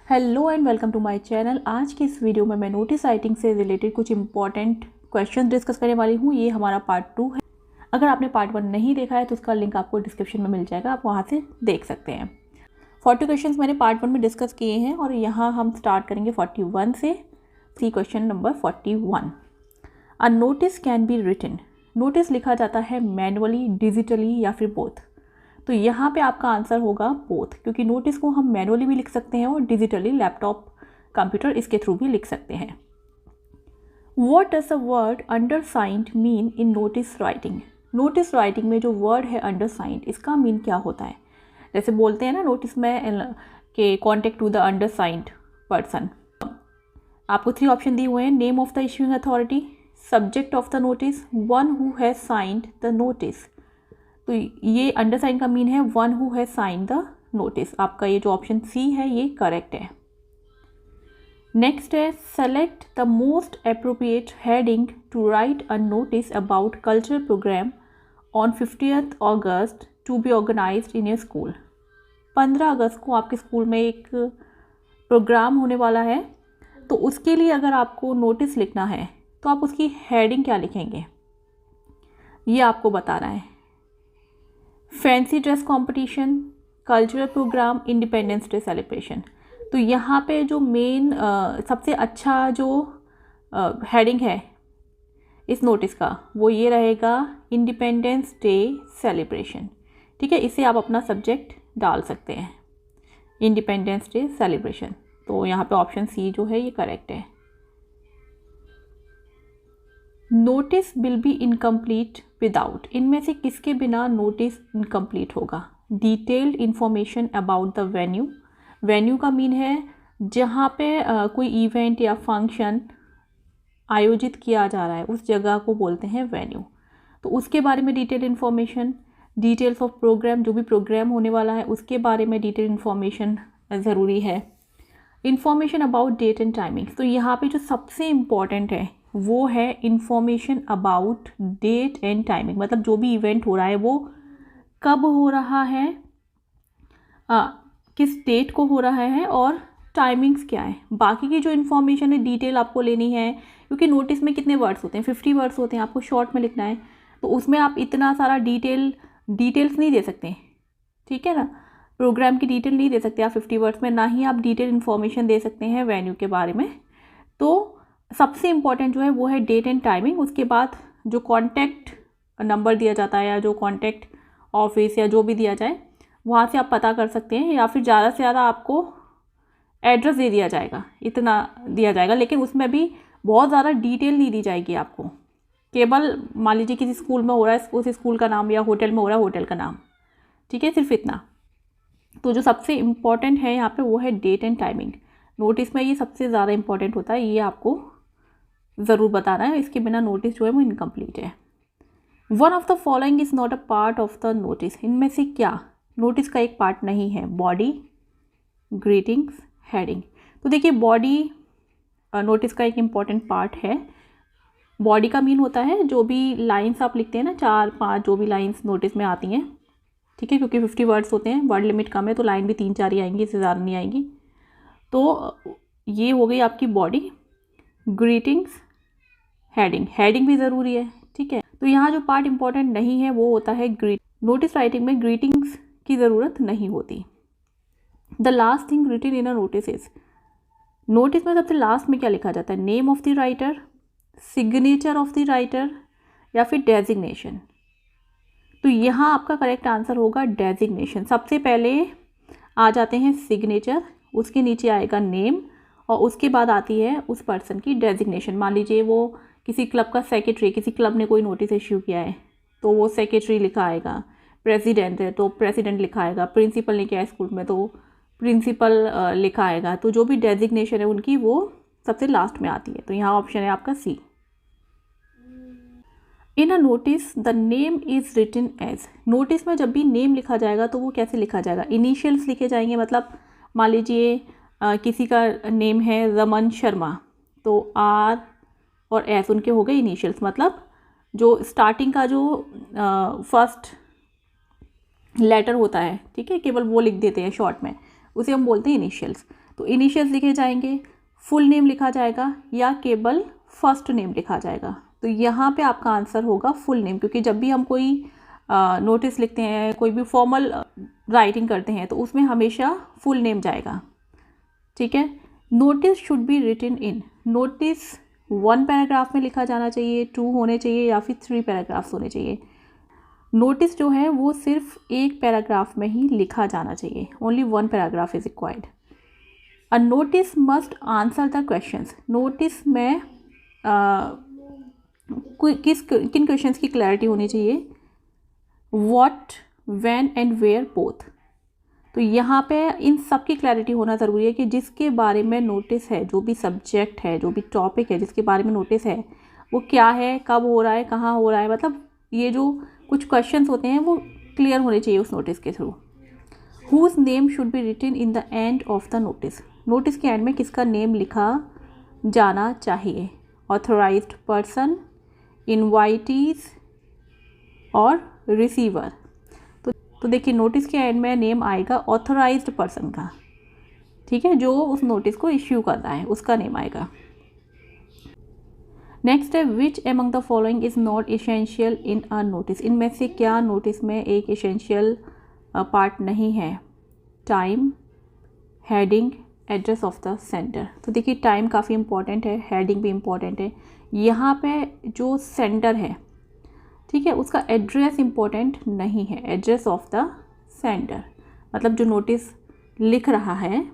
Hello and welcome to my channel. आज की इस वीडियो में मैं नोटिस राइटिंग से रिलेटेड कुछ इंपॉर्टेंट क्वेश्चन डिस्कस करने वाली हूँ। ये हमारा पार्ट 2 है। अगर आपने पार्ट 1 नहीं देखा है तो उसका लिंक आपको डिस्क्रिप्शन में मिल जाएगा, आप वहाँ से देख सकते हैं। 40 क्वेश्चन मैंने पार्ट 1 में डिस्कस किए हैं और यहाँ हम स्टार्ट करेंगे 41 से। C question number 41। A notice can be written. Notice लिखा जाता है मैनुअली, डिजिटली या फिर बोथ। तो यहाँ पे आपका आंसर होगा बोथ, क्योंकि नोटिस को हम मैनुअली भी लिख सकते हैं और डिजिटली लैपटॉप, कंप्यूटर इसके थ्रू भी लिख सकते हैं। What does the word undersigned mean in notice writing? Notice writing में जो वर्ड है अंडरसाइंड, इसका मीन क्या होता है? जैसे बोलते हैं ना नोटिस में कि contact to the undersigned person. आपको 3 ऑप्शन दिए हुए हैं। Name of the issuing authority, subject of the notice, one who has signed the notice. तो ये अंडरसाइन का मीन है one who has sign the notice. आपका ये जो ऑप्शन सी है ये करेक्ट है। नेक्स्ट है select the most appropriate heading to write a notice about cultural programme on 50th August to be organised in your school. 15 अगस्त को आपके स्कूल में एक प्रोग्राम होने वाला है, तो उसके लिए अगर आपको नोटिस लिखना है तो आप उसकी हेडिंग क्या लिखेंगे, ये आपको बता रहा है। Fancy dress competition, cultural programme, Independence Day celebration. तो यहाँ पे जो मेन सबसे अच्छा जो हेडिंग है इस नोटिस का वो ये रहेगा इंडिपेंडेंस डे सेलिब्रेशन। ठीक है, इसे आप अपना सब्जेक्ट डाल सकते हैं, इंडिपेंडेंस डे सेलिब्रेशन। तो यहाँ पे ऑप्शन सी जो है ये करेक्ट है। Notice will be incomplete without. इनमें से किसके बिना नोटिस इनकम्प्लीट होगा? Detailed information about the venue. Venue का मीन है जहाँ पे कोई इवेंट या फंक्शन आयोजित किया जा रहा है, उस जगह को बोलते हैं वेन्यू। तो उसके बारे में detail information. Details of programme, जो भी प्रोग्राम होने वाला है उसके बारे में डिटेल इन्फॉर्मेशन ज़रूरी है। Information about date and timings. तो यहाँ पे जो सबसे इम्पॉर्टेंट है वो है information about date and timing, मतलब जो भी इवेंट हो रहा है वो कब हो रहा है, किस डेट को हो रहा है और टाइमिंग्स क्या है। बाकी की जो इन्फॉर्मेशन है डिटेल आपको लेनी है, क्योंकि नोटिस में कितने वर्ड्स होते हैं, 50 वर्ड्स होते हैं, आपको शॉर्ट में लिखना है, तो उसमें आप इतना सारा डिटेल्स नहीं दे सकते। ठीक है ना, प्रोग्राम की डिटेल नहीं दे सकते आप 50 वर्ड्स में, ना ही आप डिटेल इन्फॉर्मेशन दे सकते हैं वेन्यू के बारे में। तो सबसे इम्पॉर्टेंट जो है वो है डेट एंड टाइमिंग। उसके बाद जो कॉन्टैक्ट नंबर दिया जाता है या जो कॉन्टैक्ट ऑफिस या जो भी दिया जाए वहाँ से आप पता कर सकते हैं, या फिर ज़्यादा से ज़्यादा आपको एड्रेस दे दिया जाएगा, इतना दिया जाएगा, लेकिन उसमें भी बहुत ज़्यादा डिटेल नहीं दी जाएगी आपको। केवल मान लीजिए किसी स्कूल में हो रहा है उस स्कूल का नाम, या होटल में हो रहा है होटल का नाम, ठीक है, सिर्फ इतना। तो जो सबसे इम्पॉर्टेंट है यहाँ पे वो है डेट एंड टाइमिंग। नोटिस में ये सबसे ज़्यादा इम्पॉर्टेंट होता है, ये आपको ज़रूर बताना है, इसके बिना नोटिस जो है वो इनकम्प्लीट है। One of the following is not a part of the notice. इनमें से क्या नोटिस का एक पार्ट नहीं है? Body, greetings, heading. तो देखिए बॉडी नोटिस का एक इम्पॉर्टेंट पार्ट है। बॉडी का मीन होता है जो भी लाइंस आप लिखते हैं ना, 4-5 जो भी लाइंस नोटिस में आती हैं, ठीक है, क्योंकि 50 वर्ड्स होते हैं, वर्ड लिमिट कम है तो लाइन भी 3-4 ही आएंगी, इससे ज़्यादा नहीं आएंगी। तो ये हो गई आपकी बॉडी, ग्रीटिंग्स, हेडिंग। हेडिंग भी ज़रूरी है, ठीक है। तो यहाँ जो पार्ट इंपॉर्टेंट नहीं है वो होता है ग्रीट। नोटिस राइटिंग में ग्रीटिंग्स की ज़रूरत नहीं होती। The last thing written in a notice is. Notice में सबसे लास्ट में क्या लिखा जाता है? Name of the writer, signature of the writer, या फिर डेजिग्नेशन। तो यहाँ आपका करेक्ट आंसर होगा डेजिग्नेशन। सबसे पहले आ जाते हैं सिग्नेचर, उसके नीचे आएगा नेम, और उसके बाद आती है उस पर्सन की डेजिग्नेशन। मान लीजिए वो किसी क्लब का सेक्रेटरी, किसी क्लब ने कोई नोटिस इश्यू किया है तो वो सेक्रेटरी लिखा आएगा। प्रेसिडेंट है तो प्रेसिडेंट लिखा आएगा। प्रिंसिपल ने किया है स्कूल में तो प्रिंसिपल लिखा आएगा। तो जो भी डेजिग्नेशन है उनकी वो सबसे लास्ट में आती है। तो यहाँ ऑप्शन है आपका C. In a notice the name is written as. Notice में जब भी नेम लिखा जाएगा तो वो कैसे लिखा जाएगा? इनिशियल्स लिखे जाएंगे। मतलब मान लीजिए किसी का नेम है रमन शर्मा, तो आर और एस उनके हो गए इनिशियल्स। मतलब जो स्टार्टिंग का जो फर्स्ट लेटर होता है, ठीक है, केवल वो लिख देते हैं शॉर्ट में, उसे हम बोलते हैं इनिशियल्स। तो इनिशियल्स लिखे जाएंगे, फुल नेम लिखा जाएगा या केवल फर्स्ट नेम लिखा जाएगा। तो यहाँ पे आपका आंसर होगा फुल नेम, क्योंकि जब भी हम कोई नोटिस लिखते हैं, कोई भी फॉर्मल राइटिंग करते हैं, तो उसमें हमेशा फुल नेम जाएगा। ठीक है। Notice should be written in, notice 1 paragraph में लिखा जाना चाहिए, 2 होने चाहिए या फिर 3 पैराग्राफ्स होने चाहिए। नोटिस जो है वो सिर्फ 1 पैराग्राफ में ही लिखा जाना चाहिए, only 1 paragraph is required. A notice must answer the questions, notice में किन क्वेश्चंस की क्लैरिटी होनी चाहिए, what, when and where both. तो यहाँ पे इन सब की क्लैरिटी होना ज़रूरी है कि जिसके बारे में नोटिस है, जो भी सब्जेक्ट है, जो भी टॉपिक है जिसके बारे में नोटिस है, वो क्या है, कब हो रहा है, कहाँ हो रहा है, मतलब ये जो कुछ क्वेश्चंस होते हैं वो क्लियर होने चाहिए उस नोटिस के थ्रू। Whose name should be written in the end of the notice, notice के एंड में किसका नेम लिखा जाना चाहिए, ऑथराइज्ड पर्सन, इनवाइटीज और रिसीवर। तो देखिए नोटिस के एंड में नेम आएगा ऑथराइज्ड पर्सन का, ठीक है, जो उस नोटिस को इश्यू कर रहा है उसका नेम आएगा। नेक्स्ट है which among the following is not essential in a notice, इनमें से क्या नोटिस में एक एसेंशियल पार्ट नहीं है, time, heading, address of the centre. तो देखिए टाइम काफ़ी इंपॉर्टेंट है, हेडिंग भी इम्पॉर्टेंट है। यहाँ पे जो सेंटर है, ठीक है, उसका एड्रेस इम्पोर्टेंट नहीं है, एड्रेस ऑफ द सेंटर, मतलब जो नोटिस लिख रहा है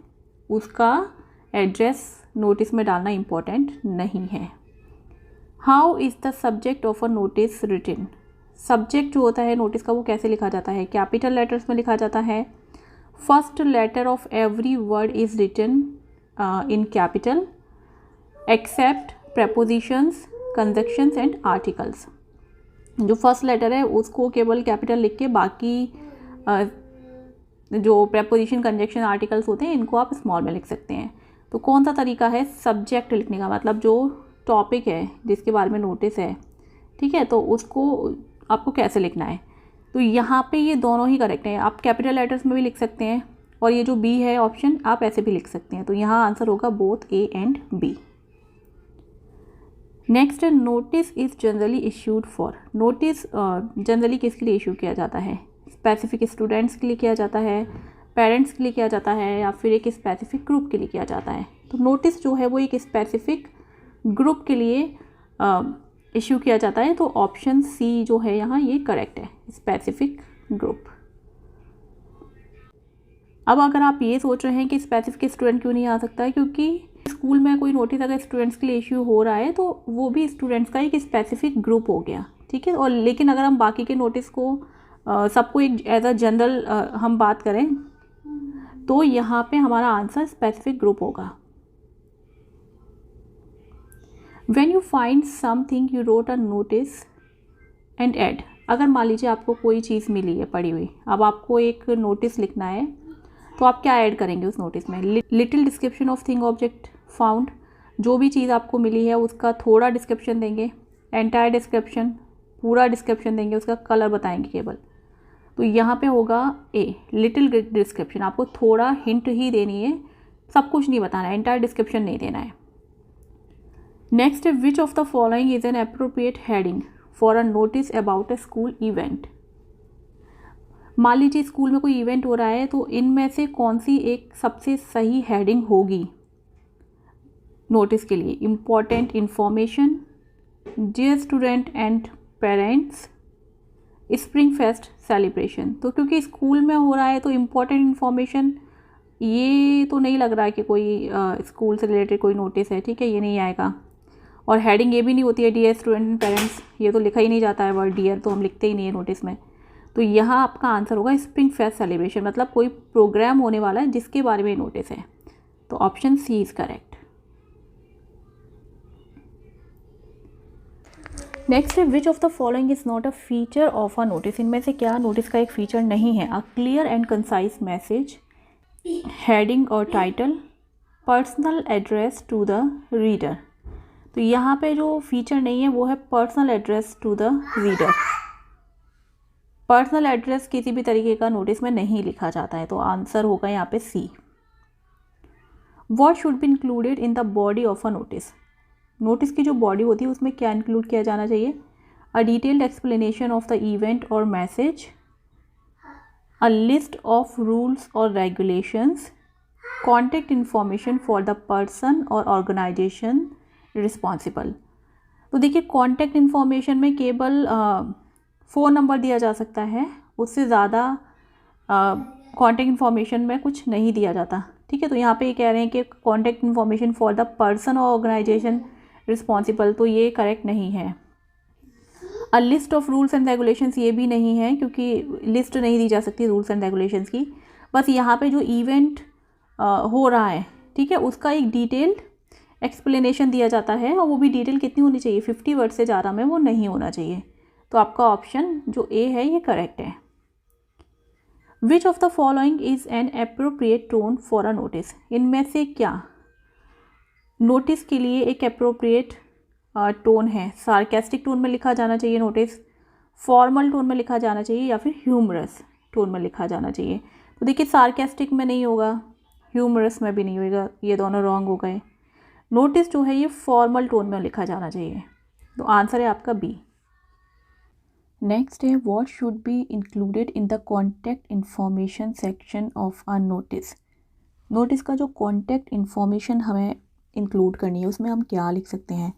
उसका एड्रेस नोटिस में डालना इम्पोर्टेंट नहीं है। How is the subject of a notice written, subject जो होता है नोटिस का वो कैसे लिखा जाता है, कैपिटल लेटर्स में लिखा जाता है। First letter of every word is written in capital except prepositions, conjunctions and articles. जो फर्स्ट लेटर है उसको केवल कैपिटल लिख के बाकी जो प्रेपोजिशन, कंजक्शन, आर्टिकल्स होते हैं इनको आप स्मॉल में लिख सकते हैं। तो कौन सा तरीका है सब्जेक्ट लिखने का, मतलब जो टॉपिक है जिसके बारे में नोटिस है, ठीक है, तो उसको आपको कैसे लिखना है। तो यहाँ पे ये दोनों ही करेक्ट हैं, आप कैपिटल लेटर्स में भी लिख सकते हैं और ये जो बी है ऑप्शन आप ऐसे भी लिख सकते हैं। तो यहाँ आंसर होगा both A and B. Next है notice is generally issued for, notice generally किसके लिए इशू किया जाता है, स्पेसिफिक स्टूडेंट्स के लिए किया जाता है, पेरेंट्स के लिए किया जाता है या फिर एक स्पेसिफिक ग्रुप के लिए किया जाता है। तो नोटिस जो है वो एक स्पेसिफिक ग्रुप के लिए इशू किया जाता है। तो ऑप्शन सी जो है यहाँ ये करेक्ट है, स्पेसिफिक ग्रुप। अब अगर आप ये सोच रहे हैं कि स्पेसिफिक स्टूडेंट क्यों नहीं आ सकता है, क्योंकि स्कूल में कोई नोटिस अगर स्टूडेंट्स के लिए इश्यू हो रहा है तो वो भी स्टूडेंट्स का एक स्पेसिफिक ग्रुप हो गया, ठीक है। और लेकिन अगर हम बाकी के नोटिस को सबको एक एज अ जनरल हम बात करें तो यहाँ पे हमारा आंसर स्पेसिफिक ग्रुप होगा। When you find something you wrote a notice and add, अगर मान लीजिए आपको कोई चीज़ मिली है पड़ी हुई, अब आपको एक नोटिस लिखना है तो आप क्या ऐड करेंगे उस नोटिस में, little description of thing object found, जो भी चीज़ आपको मिली है उसका थोड़ा डिस्क्रिप्शन देंगे, एंटायर डिस्क्रिप्शन, पूरा डिस्क्रिप्शन देंगे, उसका कलर बताएंगे केवल। तो यहाँ पे होगा ए, लिटिल डिस्क्रिप्शन, आपको थोड़ा हिंट ही देनी है, सब कुछ नहीं बताना है, एंटायर डिस्क्रिप्शन नहीं देना है। नेक्स्ट है which of the following is an appropriate heading for a notice about a school event. मान लीजिए स्कूल में कोई इवेंट हो रहा है तो इनमें से कौन सी एक सबसे सही हेडिंग होगी नोटिस के लिए, important information, dear student and parents, spring fest celebration. तो क्योंकि स्कूल में हो रहा है तो इम्पॉर्टेंट इन्फॉर्मेशन ये तो नहीं लग रहा है कि कोई स्कूल से रिलेटेड कोई नोटिस है, ठीक है, ये नहीं आएगा। और हेडिंग ये भी नहीं होती है डियर स्टूडेंट एंड पेरेंट्स, ये तो लिखा ही नहीं जाता है वर्ड डियर, तो हम लिखते ही नहीं है नोटिस में। तो यहाँ आपका आंसर होगा स्प्रिंग फेस्ट सेलिब्रेशन, मतलब कोई प्रोग्राम होने वाला है जिसके बारे में नोटिस है। तो option C is correct. Next है which of the following is not a feature of a notice, इनमें से क्या नोटिस का एक फीचर नहीं है, a clear and concise message, heading और title, personal address to the reader. तो यहाँ पे जो फीचर नहीं है वो है personal address to the reader. Personal address किसी भी तरीके का नोटिस में नहीं लिखा जाता है, तो आंसर होगा यहाँ पे C. What should be included in the body of a notice. Notice की जो बॉडी होती है उसमें क्या इंक्लूड किया जाना चाहिए? A detailed explanation of the event और message, a list of rules और regulations, contact information for the person और ऑर्गेनाइजेशन रिस्पॉन्सिबल। तो देखिए कॉन्टैक्ट इन्फॉर्मेशन में केवल फ़ोन नंबर दिया जा सकता है, उससे ज़्यादा कॉन्टैक्ट इन्फॉर्मेशन में कुछ नहीं दिया जाता। ठीक है, तो यहाँ पे ये कह रहे हैं कि contact information for the person और ऑर्गेनाइजेशन रिस्पॉन्सिबल, तो ये करेक्ट नहीं है। अ list of rules and regulations, ये भी नहीं है क्योंकि लिस्ट नहीं दी जा सकती रूल्स एंड रेगुलेशंस की। बस यहाँ पे जो इवेंट हो रहा है, ठीक है, उसका एक डिटेल्ड एक्सप्लेनेशन दिया जाता है, और वो भी डिटेल कितनी होनी चाहिए? 50 वर्ड से ज़्यादा में वो नहीं होना चाहिए। तो आपका ऑप्शन जो ए है ये करेक्ट है। Which of the following is an appropriate tone for a notice. इनमें से क्या नोटिस के लिए एक अप्रोप्रिएट टोन है? सार्केस्टिक टोन में लिखा जाना चाहिए नोटिस, फॉर्मल टोन में लिखा जाना चाहिए, या फिर ह्यूमरस टोन में लिखा जाना चाहिए? तो देखिए सार्केस्टिक में नहीं होगा, ह्यूमरस में भी नहीं होगा, ये दोनों रॉन्ग हो गए। नोटिस जो है ये फॉर्मल टोन में लिखा जाना चाहिए। तो आंसर है आपका बी। नेक्स्ट है what should be included in the contact information section of a notice. Notice का जो कॉन्टैक्ट इन्फॉर्मेशन हमें इंक्लूड करनी है उसमें हम क्या लिख सकते हैं?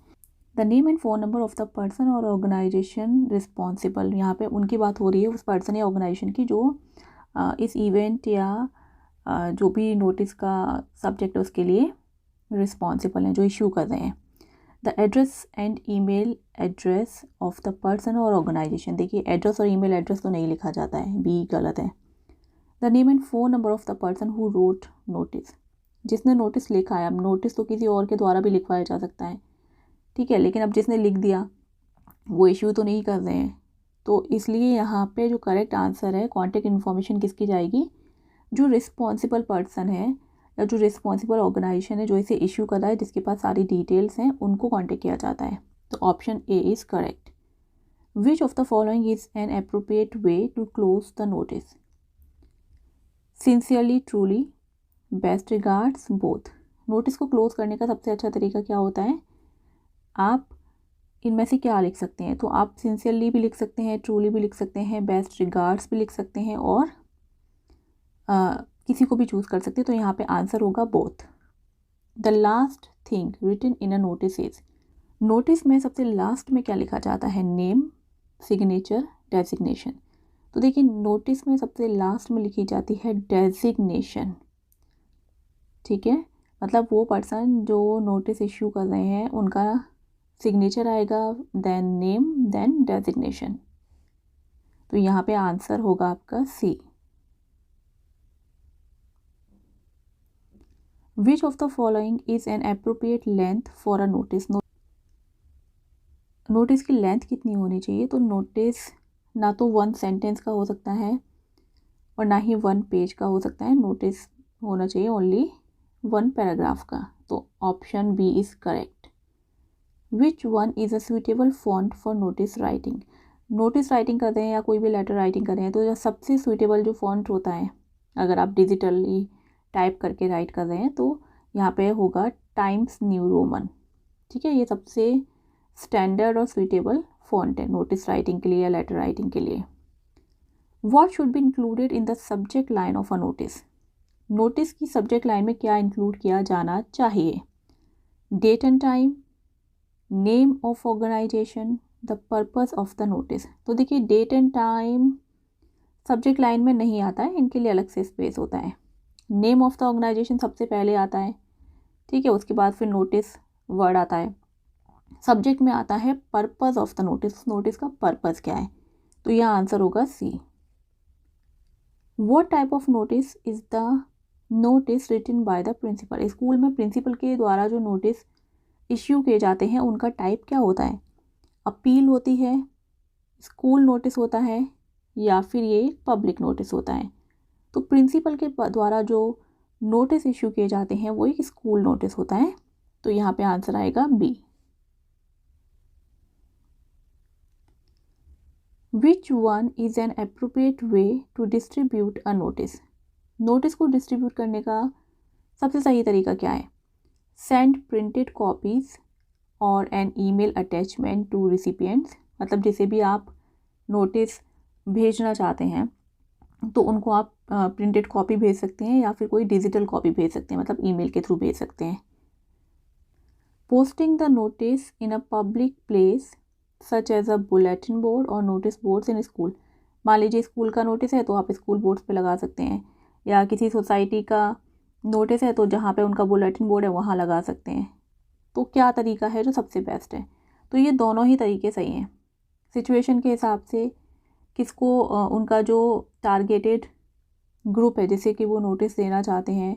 The name and phone number of the person और ऑर्गेनाइजेशन रिस्पॉन्सिबल। यहाँ पे उनकी बात हो रही है, उस पर्सन या ऑर्गेनाइजेशन की जो इस इवेंट या जो भी नोटिस का सब्जेक्ट है उसके लिए रिस्पॉन्सिबल हैं, जो इशू कर रहे हैं। The address and email address of the person और ऑर्गेनाइजेशन। देखिए एड्रेस और ईमेल एड्रेस तो नहीं लिखा जाता है, बी गलत है। The name and phone number of the person who wrote notice. जिसने नोटिस लिखा है, अब नोटिस तो किसी और के द्वारा भी लिखवाया जा सकता है, ठीक है, लेकिन अब जिसने लिख दिया वो इश्यू तो नहीं कर रहे हैं, तो इसलिए यहाँ पे जो करेक्ट आंसर है कॉन्टैक्ट इन्फॉर्मेशन किसकी जाएगी? जो रिस्पॉन्सिबल पर्सन है या जो रिस्पॉन्सिबल ऑर्गेनाइजेशन है जो इसे इशू कर रहा है, जिसके पास सारी डिटेल्स हैं, उनको कॉन्टैक्ट किया जाता है। तो option A is correct. Which of the following is an appropriate way to close the notice? Sincerely, truly, best regards, both. Notice को क्लोज करने का सबसे अच्छा तरीका क्या होता है? आप इनमें से क्या लिख सकते हैं? तो आप सिंसियरली भी लिख सकते हैं, ट्रूली भी लिख सकते हैं, बेस्ट रिगार्ड्स भी लिख सकते हैं, और किसी को भी चूज़ कर सकते हैं। तो यहाँ पे आंसर होगा both. The last thing written in a notice is. Notice में सबसे लास्ट में क्या लिखा जाता है? Name, signature, designation. तो देखिए नोटिस में सबसे लास्ट में लिखी जाती है डेजिग्नेशन, ठीक है, मतलब वो पर्सन जो नोटिस इश्यू कर रहे हैं उनका सिग्नेचर आएगा, देन नेम, देन डेजिग्नेशन। तो यहाँ पे आंसर होगा आपका C. Which of the following is an appropriate length for a notice. Notice की लेंथ कितनी होनी चाहिए? तो नोटिस ना तो 1 सेंटेंस का हो सकता है और ना ही 1 पेज का हो सकता है, नोटिस होना चाहिए ओनली 1 पैराग्राफ का। तो option B is correct. Which one is a suitable font for notice writing. Notice writing कर रहे हैं या कोई भी लेटर राइटिंग कर रहे हैं, तो जो सबसे सुइटेबल जो फॉन्ट होता है, अगर आप डिजिटली टाइप करके राइट कर रहे हैं, तो यहाँ पे होगा टाइम्स न्यू रोमन, ठीक है, ये सबसे स्टैंडर्ड और सुइटेबल फॉन्ट है नोटिस राइटिंग के लिए या लेटर राइटिंग के लिए। What should be included in the subject line of a notice. Notice की सब्जेक्ट लाइन में क्या इंक्लूड किया जाना चाहिए? Date and time, name of organisation, the purpose of the notice. तो देखिए date and time subject line में नहीं आता है, इनके लिए अलग से स्पेस होता है। नेम ऑफ द ऑर्गेनाइजेशन सबसे पहले आता है, ठीक है, उसके बाद फिर नोटिस वर्ड आता है। सब्जेक्ट में आता है purpose of the notice, notice का पर्पस क्या है? तो यह आंसर होगा C. What type of notice is the notice written by the principal. School में प्रिंसिपल के द्वारा जो नोटिस इश्यू किए जाते हैं उनका टाइप क्या होता है? अपील होती है, स्कूल नोटिस होता है, या फिर ये पब्लिक नोटिस होता है? तो प्रिंसिपल के द्वारा जो नोटिस इश्यू किए जाते हैं वो एक स्कूल नोटिस होता है। तो यहाँ पे आंसर आएगा B. Which one is an appropriate way to distribute a notice. Notice को डिस्ट्रीब्यूट करने का सबसे सही तरीका क्या है? सेंड प्रिंटेड कॉपीज़ और an email attachment to recipients, मतलब जिसे भी आप नोटिस भेजना चाहते हैं तो उनको आप प्रिंटेड कॉपी भेज सकते हैं या फिर कोई डिजिटल कॉपी भेज सकते हैं, मतलब ईमेल के थ्रू भेज सकते हैं। Posting the notice in a public place such as a bulletin board और नोटिस बोर्ड्स इन स्कूल। मान लीजिए स्कूल का नोटिस है तो आप स्कूल बोर्ड्स पे लगा सकते हैं, या किसी सोसाइटी का नोटिस है तो जहाँ पे उनका बुलेटिन बोर्ड है वहाँ लगा सकते हैं। तो क्या तरीका है जो सबसे बेस्ट है? तो ये दोनों ही तरीके सही हैं। सिचुएशन के हिसाब से किसको उनका जो टारगेटेड ग्रुप है जिसे कि वो नोटिस देना चाहते हैं,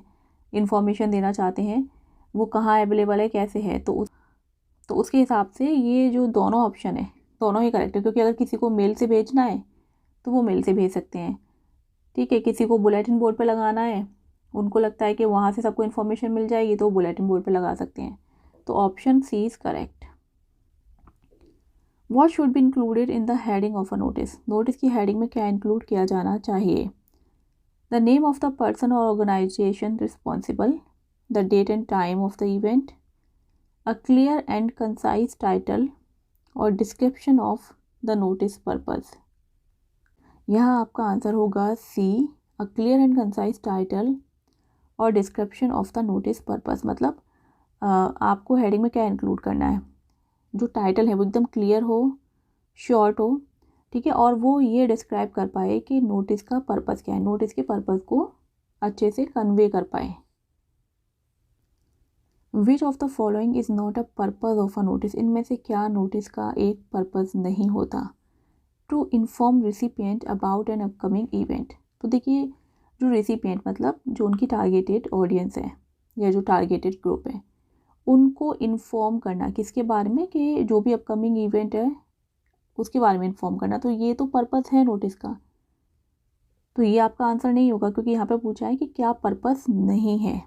इन्फॉर्मेशन देना चाहते हैं, वो कहाँ अवेलेबल है, कैसे है, तो उसके हिसाब से ये जो दोनों ऑप्शन है दोनों ही करेक्ट है। क्योंकि अगर किसी को मेल से भेजना है तो वो मेल से भेज सकते हैं, ठीक है। किसी को बुलेटिन बोर्ड पे लगाना है, उनको लगता है कि वहाँ से सबको इन्फॉर्मेशन मिल जाएगी तो बुलेटिन बोर्ड पे लगा सकते हैं। तो option C is correct. What should be included in the heading of a notice? Notice की हेडिंग में क्या इंक्लूड किया जाना चाहिए? The name of the person or organization responsible, the date and time of the event, a clear and concise title और description of the notice purpose। यहाँ आपका answer होगा सी, a clear and concise title और description of the notice purpose। मतलब आपको heading में क्या include करना है? जो टाइटल है वो एकदम क्लियर हो, शॉर्ट हो, ठीक है, और वो ये डिस्क्राइब कर पाए कि नोटिस का पर्पस क्या है, नोटिस के पर्पस को अच्छे से कन्वे कर पाए। Which of the following is not a purpose of a notice? इनमें से क्या नोटिस का एक पर्पस नहीं होता? To inform recipient about an upcoming event. तो देखिए, जो रिसिपिएंट मतलब जो उनकी टारगेटेड ऑडियंस है या जो टारगेटेड ग्रुप है, उनको इन्फॉर्म करना किसके बारे में, कि जो भी अपकमिंग इवेंट है उसके बारे में इन्फॉर्म करना। तो ये तो पर्पस है नोटिस का, तो ये आपका आंसर नहीं होगा क्योंकि यहाँ पे पूछा है कि क्या पर्पस नहीं है।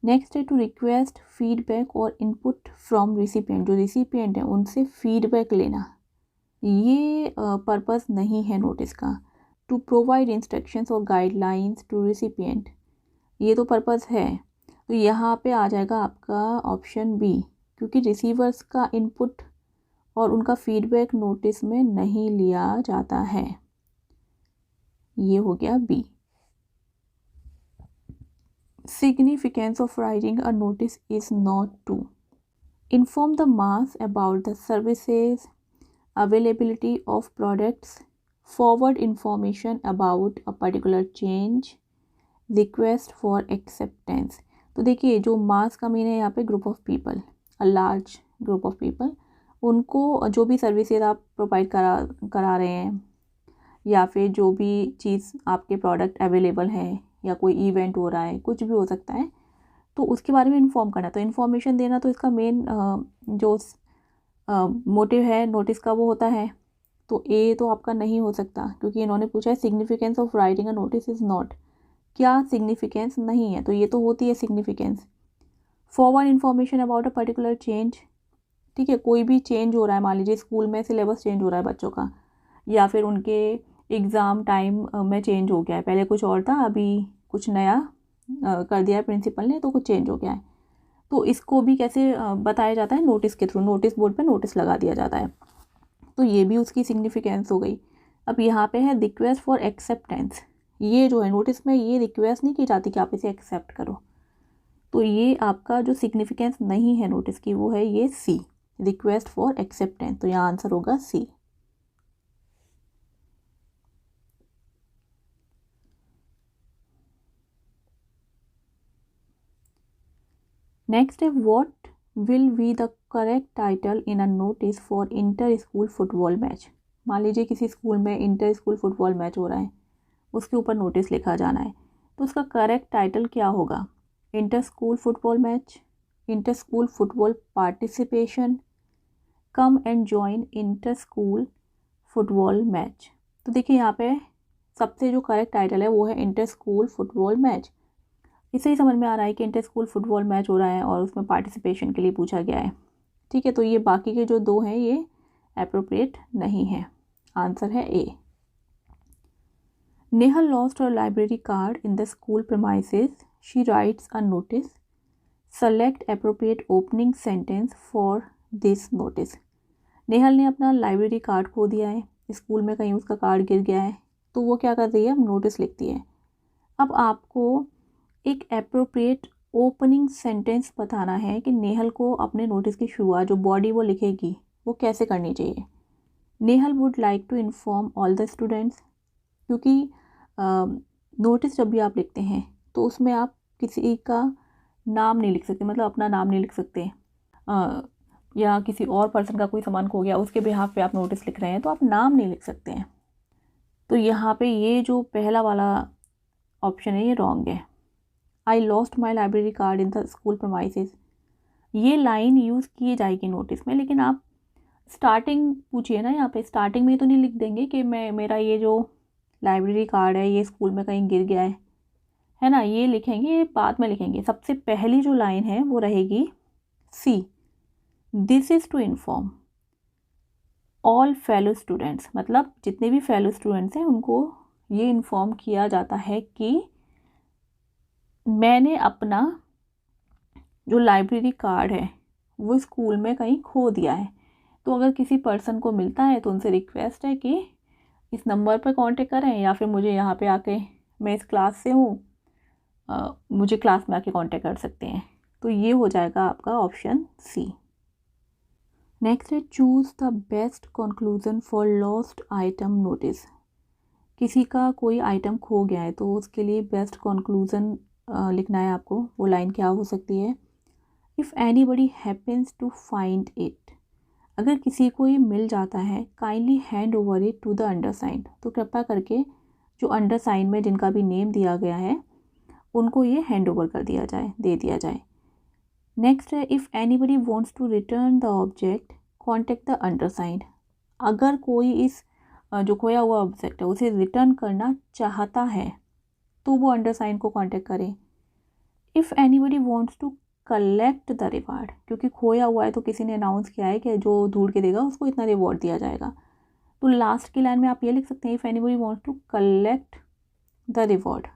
नेक्स्ट है टू रिक्वेस्ट फीडबैक और इनपुट फ्रॉम रिसिपिएंट। जो रिसिपिएंट है उनसे फीडबैक लेना, ये पर्पस नहीं है नोटिस का। टू प्रोवाइड इंस्ट्रक्शंस और गाइडलाइंस टू रिसिपिएंट, ये तो पर्पस है। तो यहाँ पे आ जाएगा आपका ऑप्शन बी, क्योंकि रिसीवर्स का इनपुट और उनका फीडबैक नोटिस में नहीं लिया जाता है। ये हो गया B. Significance of writing a notice is not to inform the mass about the services, availability of products, forward information about a particular change, request for acceptance. तो देखिए, जो मास का मीन है यहाँ पे group of people, a large group of people, उनको जो भी सर्विसेज आप प्रोवाइड करा रहे हैं या फिर जो भी चीज़ आपके प्रोडक्ट अवेलेबल है या कोई इवेंट हो रहा है, कुछ भी हो सकता है, तो उसके बारे में इन्फॉर्म करना। तो इन्फॉर्मेशन देना तो इसका मेन जो मोटिव है नोटिस का वो होता है। तो ए तो आपका नहीं हो सकता क्योंकि इन्होंने पूछा है significance of writing a notice is not, क्या सिग्निफिकेंस नहीं है, तो ये तो होती है significance. Forward information about a particular change, ठीक है, कोई भी चेंज हो रहा है, मान लीजिए स्कूल में सिलेबस चेंज हो रहा है बच्चों का, या फिर उनके एग्ज़ाम टाइम में चेंज हो गया है, पहले कुछ और था अभी कुछ नया कर दिया है प्रिंसिपल ने, तो कुछ चेंज हो गया है। तो इसको भी कैसे बताया जाता है? नोटिस के थ्रू, नोटिस बोर्ड पे नोटिस लगा दिया जाता है। तो ये भी उसकी सिग्निफिकेंस हो गई। अब यहाँ पे है रिक्वेस्ट फॉर एक्सेप्टेंस, ये जो है नोटिस में ये रिक्वेस्ट नहीं की जाती कि आप इसे एक्सेप्ट करो, तो ये आपका जो सिग्निफिकेंस नहीं है नोटिस की वो है ये सी, रिक्वेस्ट फॉर एक्सेप्टेंस। तो यहाँ आंसर होगा सी। नेक्स्ट है what will be the correct title in a notice for inter school football match. मान लीजिए किसी स्कूल में इंटर स्कूल फुटबॉल मैच हो रहा है, उसके ऊपर नोटिस लिखा जाना है, तो उसका करेक्ट टाइटल क्या होगा? Inter school football match, inter school football participation, come and join inter school football match. तो देखिए यहाँ पे सबसे जो करेक्ट टाइटल है वो है इंटर स्कूल फुटबॉल मैच। इससे ही समझ में आ रहा है कि इंटर स्कूल फुटबॉल मैच हो रहा है और उसमें पार्टिसिपेशन के लिए पूछा गया है, ठीक है। तो ये बाकी के जो दो हैं ये एप्रोप्रिएट नहीं है, आंसर है A. Neha lost her library card in the school premises, she writes a notice, select appropriate opening sentence for this notice. Nehal ने अपना लाइब्रेरी कार्ड खो दिया है, स्कूल में कहीं उसका कार्ड गिर गया है, तो वो क्या कर रही है, नोटिस लिखती है। अब आपको एक एप्रोप्रिएट ओपनिंग सेंटेंस बताना है कि नेहल को अपने नोटिस की शुरुआत, जो बॉडी वो लिखेगी, वो कैसे करनी चाहिए। Nehal would like to inform all the students, क्योंकि नोटिस जब भी आप लिखते हैं तो उसमें आप किसी का नाम नहीं लिख सकते, मतलब अपना नाम नहीं लिख सकते, या किसी और पर्सन का कोई सामान खो गया उसके बिहाफ पे आप नोटिस लिख रहे हैं तो आप नाम नहीं लिख सकते हैं। तो यहाँ पे ये जो पहला वाला ऑप्शन है ये रॉन्ग है। I lost my library card in the school premises, ये लाइन यूज़ की जाएगी नोटिस में, लेकिन आप स्टार्टिंग पूछिए ना, यहाँ पे स्टार्टिंग में तो नहीं लिख देंगे कि मेरा ये जो लाइब्रेरी कार्ड है ये स्कूल में कहीं गिर गया है ना, ये लिखेंगे, ये बाद में लिखेंगे। सबसे पहली जो लाइन है वो रहेगी C, this is to inform all fellow students, मतलब जितने भी फेलो स्टूडेंट्स हैं उनको ये इन्फॉर्म किया जाता है कि मैंने अपना जो लाइब्रेरी कार्ड है वो स्कूल में कहीं खो दिया है। तो अगर किसी पर्सन को मिलता है तो उनसे रिक्वेस्ट है कि इस नंबर पर कांटेक्ट करें, या फिर मुझे यहाँ पे आके, मैं इस क्लास से हूँ, मुझे क्लास में आके कांटेक्ट कर सकते हैं। तो ये हो जाएगा आपका ऑप्शन सी। नेक्स्ट है choose the best conclusion for lost item notice. किसी का कोई आइटम खो गया है तो उसके लिए बेस्ट कंक्लूजन लिखना है आपको। वो लाइन क्या हो सकती है, if anybody happens to find it, अगर किसी को ये मिल जाता है, kindly hand over it to the undersigned, तो कृपया करके जो अंडरसाइंड में जिनका भी नेम दिया गया है उनको ये हैंड ओवर कर दिया जाए, दे दिया जाए। नेक्स्ट है if anybody wants to return the object contact the undersigned, अगर कोई इस जो खोया हुआ ऑब्जेक्ट है उसे रिटर्न करना चाहता है तो वो अंडरसाइंड को कांटेक्ट करे। If anybody wants to collect the reward, क्योंकि खोया हुआ है तो किसी ने अनाउंस किया है कि जो ढूंढ के देगा उसको इतना रिवॉर्ड दिया जाएगा, तो लास्ट की लाइन में आप ये लिख सकते हैं if anybody wants to collect the reward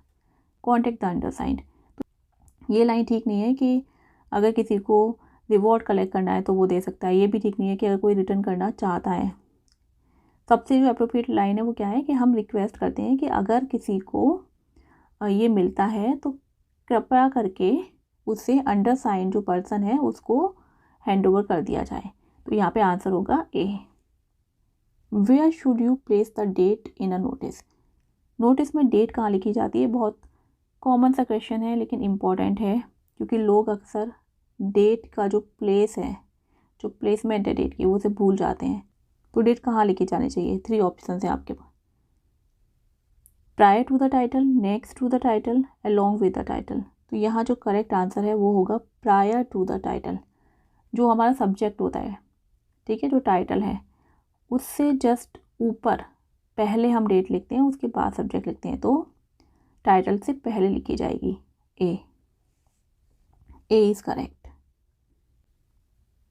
contact the undersigned. तो ये लाइन ठीक नहीं है कि अगर किसी को रिवॉर्ड कलेक्ट करना है तो वो दे सकता है, ये भी ठीक नहीं है कि अगर कोई रिटर्न करना चाहता है। सबसे जो अप्रोप्रिएट लाइन है वो क्या है कि हम रिक्वेस्ट करते हैं कि अगर किसी को ये मिलता है तो कृपया करके उससे अंडरसाइंड जो पर्सन है उसको हैंड ओवर कर दिया जाए। तो यहाँ पे आंसर होगा A. Where should you place the date in a notice, notice में डेट कहाँ लिखी जाती है, बहुत कॉमन सा क्वेश्चन है लेकिन इम्पॉर्टेंट है, क्योंकि लोग अक्सर डेट का जो प्लेस है, जो प्लेसमेंट है डेट की, वो उसे भूल जाते हैं। तो डेट कहाँ लिखी जानी चाहिए, 3 ऑप्शन हैं आपके पास, prior to the title, next to the title, along with the title. तो यहाँ जो करेक्ट आंसर है वो होगा प्रायर टू द टाइटल। जो हमारा सब्जेक्ट होता है, ठीक है, जो टाइटल है उससे जस्ट ऊपर पहले हम डेट लिखते हैं, उसके बाद सब्जेक्ट लिखते हैं, तो टाइटल से पहले लिखी जाएगी ए इज़ करेक्ट।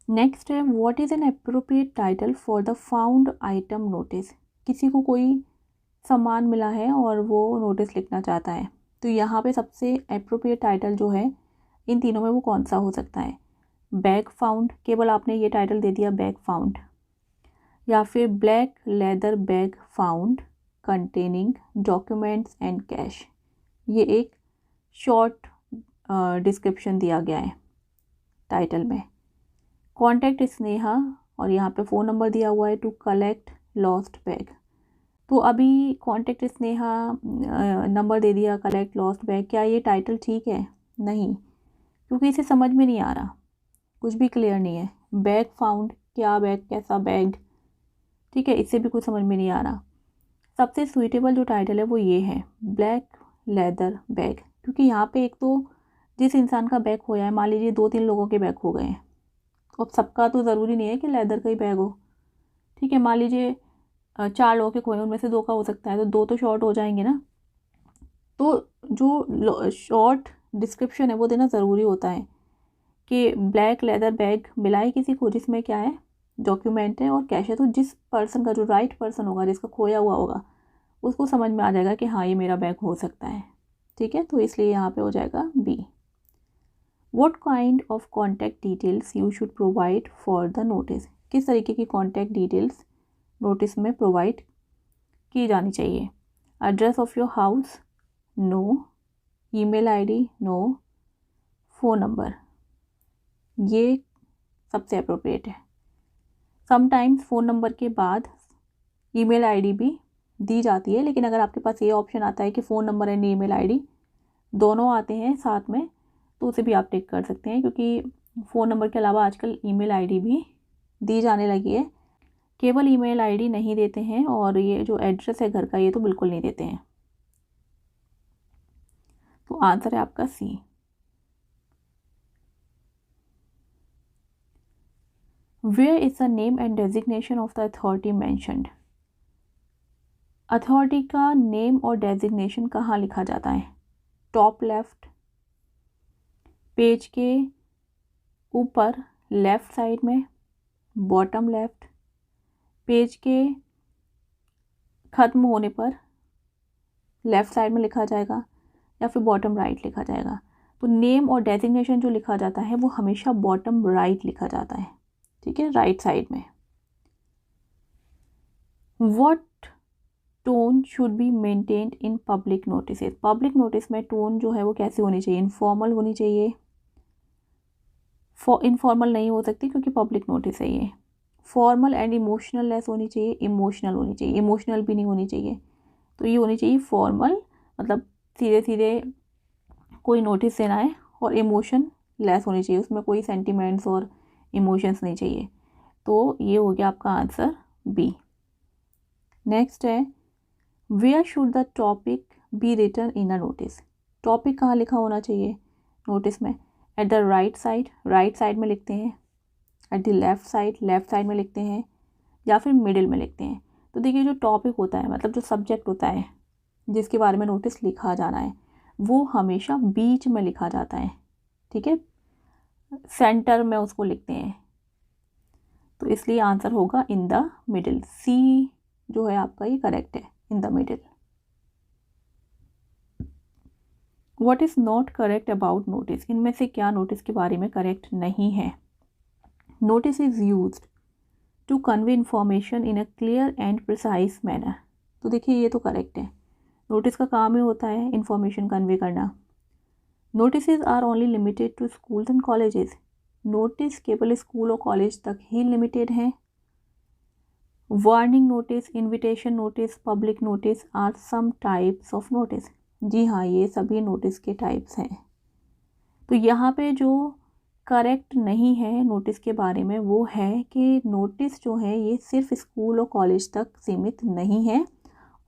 नेक्स्ट है what is an appropriate title for the found item notice, किसी को कोई सामान मिला है और वो नोटिस लिखना चाहता है, तो यहाँ पे सबसे अप्रोप्रिएट टाइटल जो है इन तीनों में वो कौन सा हो सकता है, बैग फाउंड, केवल आपने ये टाइटल दे दिया बैग फाउंड, या फिर black leather bag found containing documents and cash, ये एक शॉर्ट डिस्क्रिप्शन दिया गया है टाइटल में। कॉन्टैक्ट स्नेहा, और यहाँ पे फ़ोन नंबर दिया हुआ है टू कलेक्ट लॉस्ट बैग, तो अभी कॉन्टैक्ट स्नेहा नंबर दे दिया, कलेक्ट लॉस्ट बैग, क्या ये टाइटल ठीक है, नहीं, क्योंकि इसे समझ में नहीं आ रहा, कुछ भी क्लियर नहीं है। बैग फाउंड, क्या बैग, कैसा बैग, ठीक है, इससे भी कुछ समझ में नहीं आ रहा। सबसे सूटेबल जो टाइटल है वो ये है ब्लैक लेदर बैग, क्योंकि यहाँ पे एक तो जिस इंसान का बैग खोया है, मान लीजिए 2-3 लोगों के बैग खो गए हैं, अब सबका तो ज़रूरी नहीं है कि लेदर का ही बैग हो, ठीक है, मान लीजिए 4 लोगों के खोए, उनमें से 2 का हो सकता है, तो 2 तो शॉर्ट हो जाएंगे ना। तो जो शॉर्ट डिस्क्रिप्शन है वो देना ज़रूरी होता है कि ब्लैक लेदर बैग मिला है किसी को जिसमें क्या है, डॉक्यूमेंट है और कैश है, तो जिस पर्सन का, जो राइट पर्सन होगा, जिसका खोया हुआ होगा, उसको समझ में आ जाएगा कि हाँ ये मेरा बैग हो सकता है, ठीक है, तो इसलिए यहाँ पे हो जाएगा B. What kind of contact details you should provide for the notice? किस तरीके की कॉन्टैक्ट डिटेल्स नोटिस में प्रोवाइड की जानी चाहिए? Address of your house, no. Email ID, no. Phone number, ये सबसे अप्रोप्रिएट है। समटाइम्स फ़ोन नंबर के बाद ईमेल आईडी भी दी जाती है, लेकिन अगर आपके पास ये ऑप्शन आता है कि phone number and email ID दोनों आते हैं साथ में, तो उसे भी आप टिक कर सकते हैं, क्योंकि फ़ोन नंबर के अलावा आजकल ईमेल आईडी भी दी जाने लगी है। केवल ईमेल आईडी नहीं देते हैं, और ये जो एड्रेस है घर का ये तो बिल्कुल नहीं देते हैं। तो आंसर है आपका C. Where is the name and designation of the authority mentioned? Authority का नेम और डेजिग्नेशन कहाँ लिखा जाता है? टॉप लेफ्ट, पेज के ऊपर लेफ़्ट साइड में, बॉटम लेफ़्ट, पेज के ख़त्म होने पर लेफ़्ट साइड में लिखा जाएगा, या फिर बॉटम राइट लिखा जाएगा। तो नेम और डेजिग्नेशन जो लिखा जाता है वो हमेशा बॉटम राइट लिखा जाता है, ठीक है, राइट साइड में। What tone should be maintained in public notice? Public notice में टोन जो है वो कैसी होनी चाहिए? इनफॉर्मल होनी चाहिए, इनफॉर्मल नहीं हो सकती क्योंकि पब्लिक नोटिस है ये। फॉर्मल एंड इमोशनल लेस होनी चाहिए, इमोशनल होनी चाहिए, इमोशनल भी नहीं होनी चाहिए। तो ये होनी चाहिए फॉर्मल, मतलब सीधे सीधे कोई नोटिस देना है, और इमोशन लेस होनी चाहिए, उसमें कोई सेंटिमेंट्स और इमोशंस नहीं चाहिए। तो ये हो गया आपका आंसर बी। नेक्स्ट है, where should the topic be written in a notice? Topic कहाँ लिखा होना चाहिए नोटिस में? At the right side, right side में लिखते हैं, एट द लेफ़्ट साइड में लिखते हैं, या फिर मिडिल में लिखते हैं। तो देखिए, जो टॉपिक होता है, मतलब जो सब्जेक्ट होता है जिसके बारे में नोटिस लिखा जाना है, वो हमेशा बीच में लिखा जाता है, ठीक है, सेंटर में उसको लिखते हैं। तो इसलिए आंसर होगा इन द मिडिल। सी जो है आपका ये करेक्ट है, in the middle. What is not correct about notice? इनमें से क्या नोटिस के बारे में करेक्ट नहीं है? Notice is used to convey information in a clear and precise manner. तो देखिए, ये तो करेक्ट है, नोटिस का काम ही होता है इंफॉर्मेशन कन्वे करना। Notice are only limited to schools and colleges? Notice केवल स्कूल और कॉलेज तक ही लिमिटेड हैं। Warning notice, invitation notice, public notice are some types of notice. जी हाँ, ये सभी नोटिस के टाइप्स हैं। तो यहाँ पे जो करेक्ट नहीं है नोटिस के बारे में वो है कि नोटिस जो है ये सिर्फ स्कूल और कॉलेज तक सीमित नहीं है,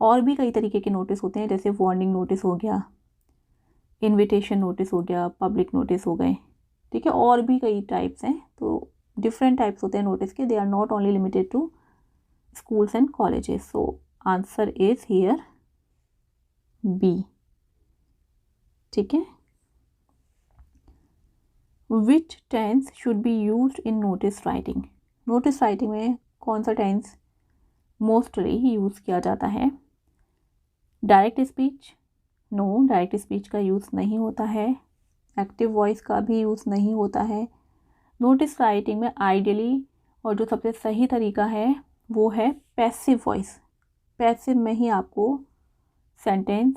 और भी कई तरीके के नोटिस होते हैं, जैसे वार्निंग नोटिस हो गया, इन्विटेशन नोटिस हो गया, पब्लिक नोटिस हो गए, ठीक है, और भी कई टाइप्स हैं। तो डिफरेंट टाइप्स होते हैं नोटिस के, they are not only limited to schools and colleges. So answer is here B, ठीक है। Which tense should be used in notice writing? notice writing में कौन सा tense मोस्टली यूज़ किया जाता है? Direct speech, no, direct speech का use नहीं होता है। एक्टिव वॉइस का भी यूज़ नहीं होता है। नोटिस राइटिंग में आइडियली और जो सबसे सही तरीका है वो है पैसिव वॉइस। पैसिव में ही आपको सेंटेंस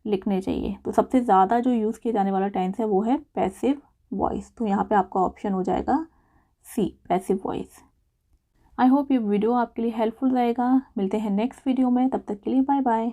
लिखने चाहिए। तो सबसे ज़्यादा जो यूज़ किए जाने वाला टेंस है वो है पैसिव वॉइस। तो यहाँ पे आपका ऑप्शन हो जाएगा सी, पैसिव वॉइस। आई होप ये वीडियो आपके लिए हेल्पफुल रहेगा। मिलते हैं नेक्स्ट वीडियो में, तब तक के लिए बाय बाय।